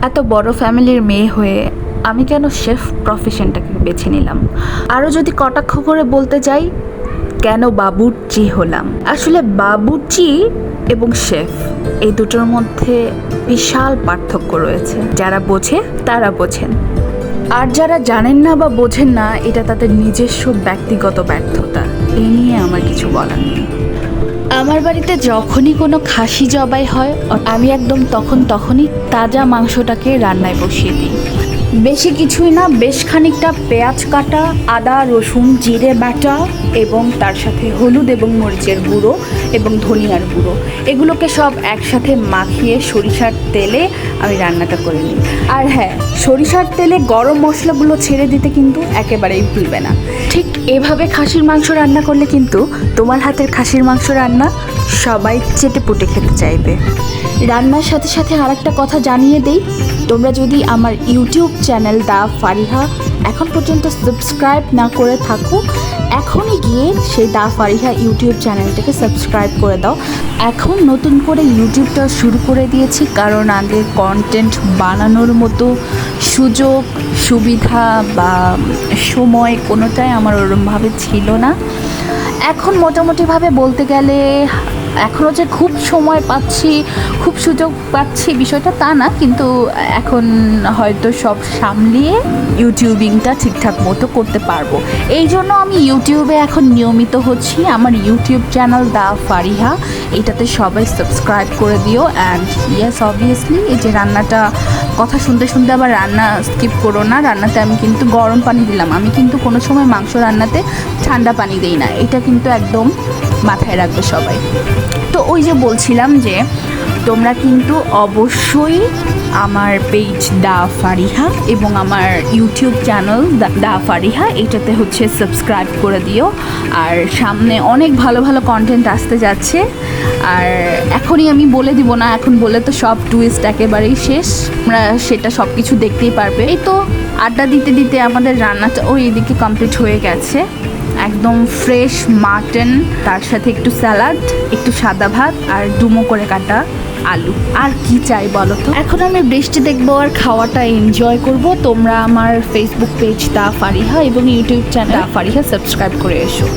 এত বড় ফ্যামিলির মেয়ে হয়ে আমি কেন শেফ প্রফেশনটাকে বেছে নিলাম? আরও যদি কটাক্ষ করে বলতে যাই, কেন বাবুর্চি হলাম? আসলে বাবুর্চি এবং শেফ এই দুটোর মধ্যে বিশাল পার্থক্য রয়েছে। যারা বোঝে তারা বোঝেন, আর যারা জানেন না বা বোঝেন না, এটা তাদের নিজস্ব ব্যক্তিগত ব্যর্থতা। এই নিয়ে আমার কিছু বলার নেই। আমার বাড়িতে যখনই কোনো খাসি জবাই হয়, আমি একদম তখনই তাজা মাংসটাকে রান্নায় বসিয়ে দিই। বেশি কিছুই না, বেশ খানিকটা পেঁয়াজ কাটা, আদা রসুন জিরে বাটা এবং তার সাথে হলুদ এবং মরিচের গুঁড়ো এবং ধনিয়ার গুঁড়ো, এগুলোকে সব একসাথে মাখিয়ে সরিষার তেলে আমি রান্নাটা করে নিই। আর হ্যাঁ, সরিষার তেলে গরম মশলাগুলো ছেড়ে দিতে কিন্তু একেবারেই ভুলবে না। ঠিক এভাবে খাসির মাংস রান্না করলে কিন্তু তোমার হাতের খাসির মাংস রান্না সবাই চেটেপুটে খেতে চাইবে। রান্নার সাথে সাথে আরেকটা কথা জানিয়ে দেই, তোমরা যদি আমার ইউটিউব চ্যানেল দা ফারিহা এখন পর্যন্ত সাবস্ক্রাইব না করে থাকো, এখনই গিয়ে সেই দা ফারিহা ইউটিউব চ্যানেলটাকে সাবস্ক্রাইব করে দাও। এখন নতুন করে ইউটিউবটা শুরু করে দিয়েছি, কারণ আগে কন্টেন্ট বানানোর মতো সুযোগ সুবিধা বা সময় কোনোটাই আমার ওরমভাবে ছিল না। এখন মোটামুটিভাবে বলতে গেলে এখনও যে খুব সময় পাচ্ছি, খুব সুযোগ পাচ্ছি বিষয়টা তা না, কিন্তু এখন হয়তো সব সামলিয়ে ইউটিউবিংটা ঠিকঠাক মতো করতে পারবো। এই জন্য আমি ইউটিউবে এখন নিয়মিত হচ্ছি। আমার ইউটিউব চ্যানেল দা ফারিহা, এটাতে সবাই সাবস্ক্রাইব করে দিও। অ্যান্ড ইয়েস, অবভিয়াসলি এই যে রান্নাটা কথা শুনতে শুনতে আবার রান্না স্কিপ করো না। রান্নাতে আমি কিন্তু গরম পানি দিলাম, আমি কিন্তু কোনো সময় মাংস রান্নাতে ঠান্ডা পানি দিই না, এটা কিন্তু একদম মাথায় রাখবে সবাই। তো ওই যে বলছিলাম যে তোমরা কিন্তু অবশ্যই আমার পেজ দা ফারিহা এবং আমার ইউটিউব চ্যানেল দা ফারিহা, এটাতে হচ্ছে সাবস্ক্রাইব করে দিও। আর সামনে অনেক ভালো ভালো কন্টেন্ট আসতে যাচ্ছে, আর এখনই আমি বলে দিব না, এখন বলে তো সব টুইস্ট একেবারেই শেষ, আমরা সেটা সব কিছু দেখতেই পারবে। এই তো আড্ডা দিতে দিতে আমাদের রান্নাটা ওই এদিকে কমপ্লিট হয়ে গেছে। একদম ফ্রেশ মাটন, তার সাথে একটু স্যালাড, একটু সাদা ভাত আর ডুমো করে কাটা আলু। আর কি চাই বলো তো? এখন আমি বৃষ্টি দেখবো আর খাওয়াটা এনজয় করব। তোমরা আমার ফেসবুক পেজ দা ফারিহা এবং ইউটিউব চ্যানেল দা ফারিহা সাবস্ক্রাইব করে এসো।